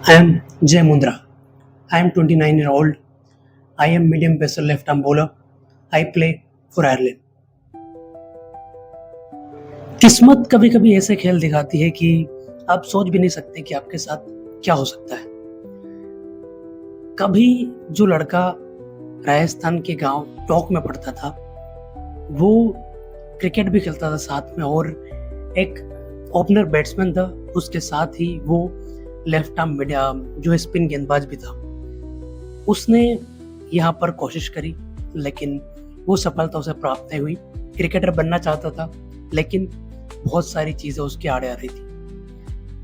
I am Jay Mundra. I am 29-year-old. I am medium pacer left arm bowler. I play for Ireland. किस्मत कभी कभी ऐसे खेल दिखाती है कि आप सोच भी नहीं सकते कि आपके साथ क्या हो सकता है। कभी जो लड़का राजस्थान के गांव टोंक में पढ़ता था वो क्रिकेट भी खेलता था साथ में, और एक ओपनर बैट्समैन था, उसके साथ ही वो लेफ्ट आर्म जो स्पिन गेंदबाज भी था। उसने यहाँ पर कोशिश करी लेकिन वो सफलता उसे प्राप्त नहीं हुई। क्रिकेटर बनना चाहता था लेकिन बहुत सारी चीज़ें उसके आड़े आ रही थी,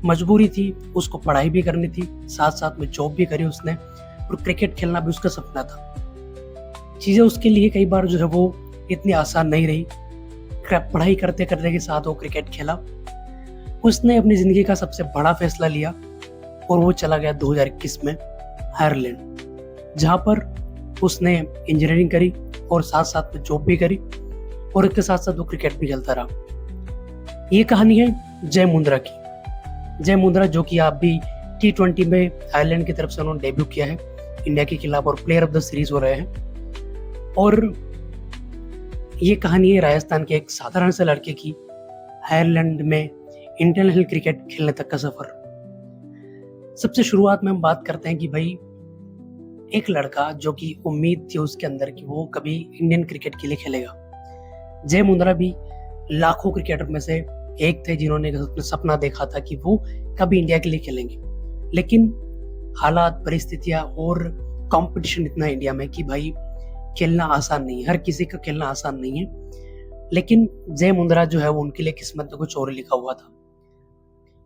मजबूरी थी, उसको पढ़ाई भी करनी थी, साथ साथ में जॉब भी करी उसने, और क्रिकेट खेलना भी उसका सपना था। चीज़ें उसके लिए कई बार जो है वो इतनी आसान नहीं रही। पढ़ाई करते करते के साथ वो क्रिकेट खेला। उसने अपनी ज़िंदगी का सबसे बड़ा फैसला लिया और वो चला गया 2021 में आयरलैंड, जहाँ पर उसने इंजीनियरिंग करी और साथ साथ में जॉब भी करी, और इसके साथ साथ वो क्रिकेट भी खेलता रहा। ये कहानी है जय मुंद्रा की। जय मुंद्रा जो कि आप भी T20 में आयरलैंड की तरफ से उन्होंने डेब्यू किया है इंडिया के खिलाफ और प्लेयर ऑफ द सीरीज हो रहे हैं। और ये कहानी है राजस्थान के एक साधारण से लड़के की आयरलैंड में इंटरनेशनल क्रिकेट खेलने तक का सफर। सबसे शुरुआत में हम बात करते हैं कि भाई एक लड़का जो कि उम्मीद थी उसके अंदर कि वो कभी इंडियन क्रिकेट के लिए खेलेगा। जय मुंद्रा भी लाखों क्रिकेटर में से एक थे जिन्होंने सपना देखा था कि वो कभी इंडिया के लिए खेलेंगे, लेकिन हालात, परिस्थितियां और कंपटीशन इतना इंडिया में कि भाई खेलना आसान नहीं है, हर किसी का खेलना आसान नहीं है। लेकिन जय मुंद्रा जो है वो उनके लिए किस्मत में कुछ और लिखा हुआ था।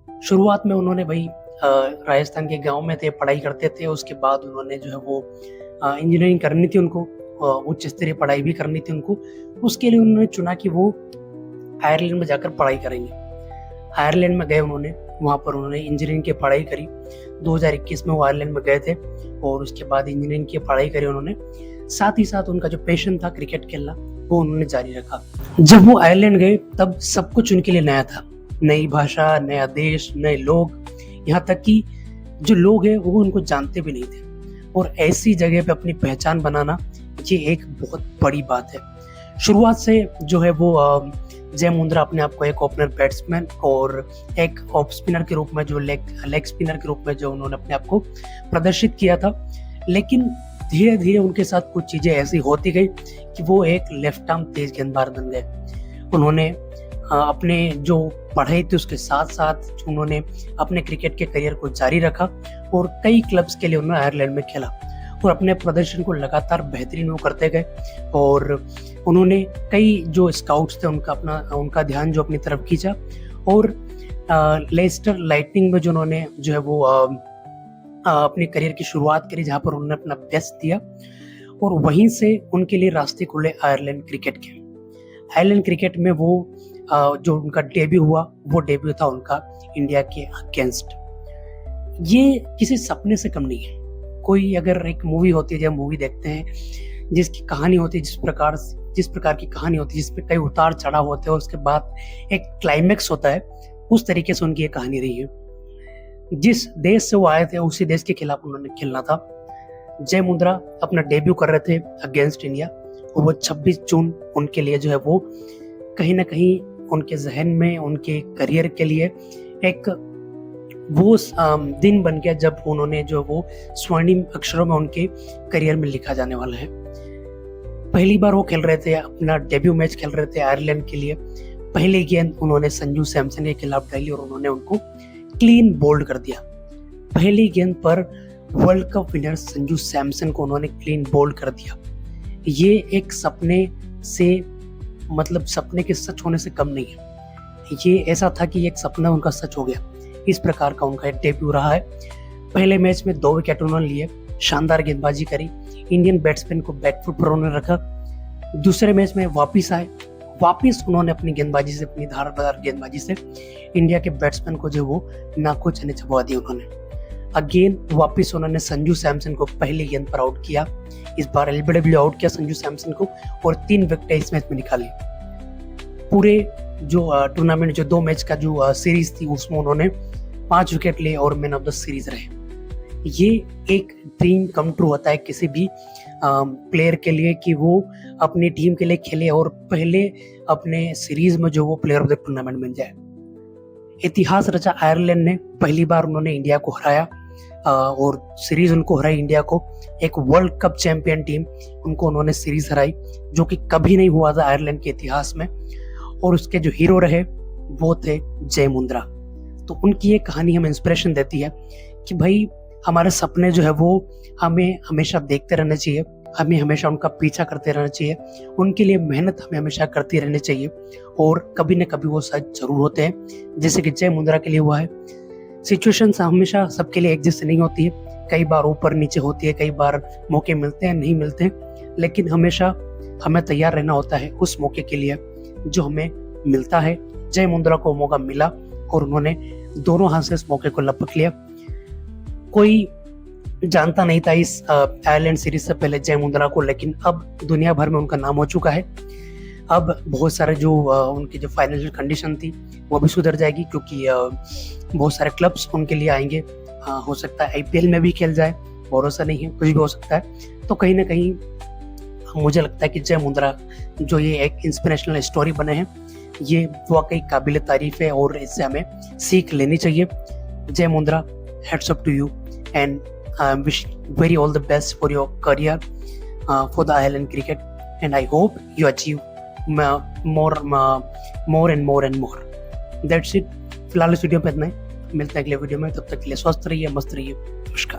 शुरुआत में उन्होंने भाई राजस्थान के गांव में थे, पढ़ाई करते थे, उसके बाद उन्होंने जो है वो इंजीनियरिंग करनी थी उनको, उच्च स्तरीय पढ़ाई भी करनी थी उनको। उसके लिए उन्होंने चुना कि वो आयरलैंड में जाकर पढ़ाई करेंगे। आयरलैंड में गए उन्होंने, वहाँ पर उन्होंने इंजीनियरिंग की पढ़ाई करी। 2021 में वो आयरलैंड में गए थे और उसके बाद इंजीनियरिंग की पढ़ाई करी उन्होंने। साथ ही साथ उनका जो पैशन था क्रिकेट खेलना वो उन्होंने जारी रखा। जब वो आयरलैंड गए तब सब कुछ उनके लिए नया था, नई भाषा, नया देश, नए लोग, यहाँ तक कि जो लोग हैं वो उनको जानते भी नहीं थे। और ऐसी जगह पे अपनी पहचान बनाना ये एक बहुत बड़ी बात है। शुरुआत से जो है वो जय मुंद्रा अपने आप को एक ओपनर बैट्समैन और एक ऑफ स्पिनर के रूप में, जो लेग स्पिनर के रूप में जो उन्होंने अपने आप को प्रदर्शित किया था। लेकिन धीरे धीरे उनके साथ कुछ चीजें ऐसी होती गई कि वो एक लेफ्ट आर्म तेज गेंदबाज बन गए। उन्होंने अपने जो पढ़ाई थी उसके साथ साथ उन्होंने अपने क्रिकेट के करियर को जारी रखा और कई क्लब्स के लिए उन्होंने आयरलैंड में खेला और अपने प्रदर्शन को लगातार बेहतरीन वो करते गए। और उन्होंने कई जो स्काउट्स थे उनका ध्यान जो अपनी तरफ खींचा, और लेस्टर लाइटनिंग में जो उन्होंने जो है वो अपने करियर की शुरुआत करी, जहाँ पर उन्होंने अपना बेस्ट दिया, और वहीं से उनके लिए रास्ते खुले आयरलैंड क्रिकेट के। आयरलैंड क्रिकेट में वो जो उनका डेब्यू हुआ वो डेब्यू था उनका इंडिया के अगेंस्ट। ये किसी सपने से कम नहीं है। कोई अगर एक मूवी होती है, जब मूवी देखते हैं जिसकी कहानी होती है, जिस प्रकार की कहानी होती है जिसमें कई उतार चढ़ाव होते हैं और उसके बाद एक क्लाइमेक्स होता है, उस तरीके से उनकी ये कहानी रही है। जिस देश से वो आए थे उसी देश के खिलाफ उन्होंने खेलना था। जय मुंद्रा अपना डेब्यू कर रहे थे अगेंस्ट इंडिया, और वो 26 जून उनके लिए जो है वो कहीं ना कहीं उनके जहन में, उनके करियर के लिए एक वो दिन बन गया जब उन्होंने जो वो स्वर्णिम अक्षरों में उनके करियर में लिखा जाने वाला है। पहली बार वो खेल रहे थे, अपना डेब्यू मैच खेल रहे थे आयरलैंड के लिए। पहली गेंद उन्होंने संजू सैमसन के खिलाफ डाली और उन्होंने उनको क्लीन बोल्ड कर दिया। पहली गेंद पर world cup winner Sanju Samson को उन्होंने क्लीन बोल्ड कर दिया। ये एक सपने के सच होने से कम नहीं है। ये ऐसा था कि एक सपना उनका सच हो गया। इस प्रकार का उनका डेब्यू रहा है। पहले मैच में 2 विकेट उन्होंने लिए, शानदार गेंदबाजी करी, इंडियन बैट्समैन को बैकफुट पर उन्होंने रखा। दूसरे मैच में वापिस आए, वापिस उन्होंने अपनी गेंदबाजी से, अपनी धारदार गेंदबाजी से इंडिया के बैट्समैन को जो वो नाकों चने चबवा दिए उन्होंने। अगेन वापिस उन्होंने संजू सैमसन को पहली गेंद पर आउट किया। इस बार एलबीडब्ल्यू आउट किया संजू सैमसन को और 3 विकेट इस मैच में निकाली। पूरे जो टूर्नामेंट, जो 2 मैच का जो सीरीज थी उसमें उन्होंने 5 विकेट लिए और मैन ऑफ द सीरीज रहे। ये एक ड्रीम कम ट्रू होता है किसी भी प्लेयर के लिए कि वो अपनी टीम के लिए खेले और पहले अपने सीरीज में जो वो प्लेयर ऑफ द टूर्नामेंट बन जाए। इतिहास रचा आयरलैंड ने, पहली बार उन्होंने इंडिया को हराया और सीरीज उनको हराई इंडिया को। एक वर्ल्ड कप चैंपियन टीम उनको उन्होंने सीरीज हराई, जो कि कभी नहीं हुआ था आयरलैंड के इतिहास में। और उसके जो हीरो रहे वो थे जय मुंद्रा। तो उनकी ये कहानी हमें इंस्पिरेशन देती है कि भाई हमारे सपने जो है वो हमें हमेशा देखते रहने चाहिए, हमें हमेशा उनका पीछा करते रहना चाहिए, उनके लिए मेहनत हमें हमेशा करती रहनी चाहिए और कभी न कभी वो सच जरूर होते हैं, जैसे कि जय मुंद्रा के लिए हुआ है। सिचुएशंस हमेशा सबके लिए एक जैसे नहीं होती है, कई बार ऊपर नीचे होती है, कई बार मौके मिलते हैं नहीं मिलते हैं, लेकिन हमेशा हमें तैयार रहना होता है उस मौके के लिए जो हमें मिलता है। जय मुंद्रा को मौका मिला और उन्होंने दोनों हाथ से इस मौके को लपक लिया। कोई जानता नहीं था इस आयरलैंड सीरीज से पहले जय मुंद्रा को, लेकिन अब दुनिया भर में उनका नाम हो चुका है। अब बहुत सारे जो उनकी जो फाइनेंशियल कंडीशन थी वो भी सुधर जाएगी, क्योंकि बहुत सारे क्लब्स उनके लिए आएंगे। हो सकता है आईपीएल में भी खेल जाए, भरोसा नहीं है, कुछ भी हो सकता है। तो कहीं ना कहीं मुझे लगता है कि जय मुंद्रा जो ये एक इंस्पिरेशनल स्टोरी बने हैं, ये वाकई काबिल तारीफ है और इससे हमें सीख लेनी चाहिए। जय Mundra, heads up to you, and I wish very all the best for your career for the Ireland cricket, and I hope you achieve more and more. That's it. फिलहाल इस वीडियो पे इतना ही, मिलते हैं अगले वीडियो में। तब तक के लिए स्वस्थ रहिए, मस्त रहिए, नमस्कार।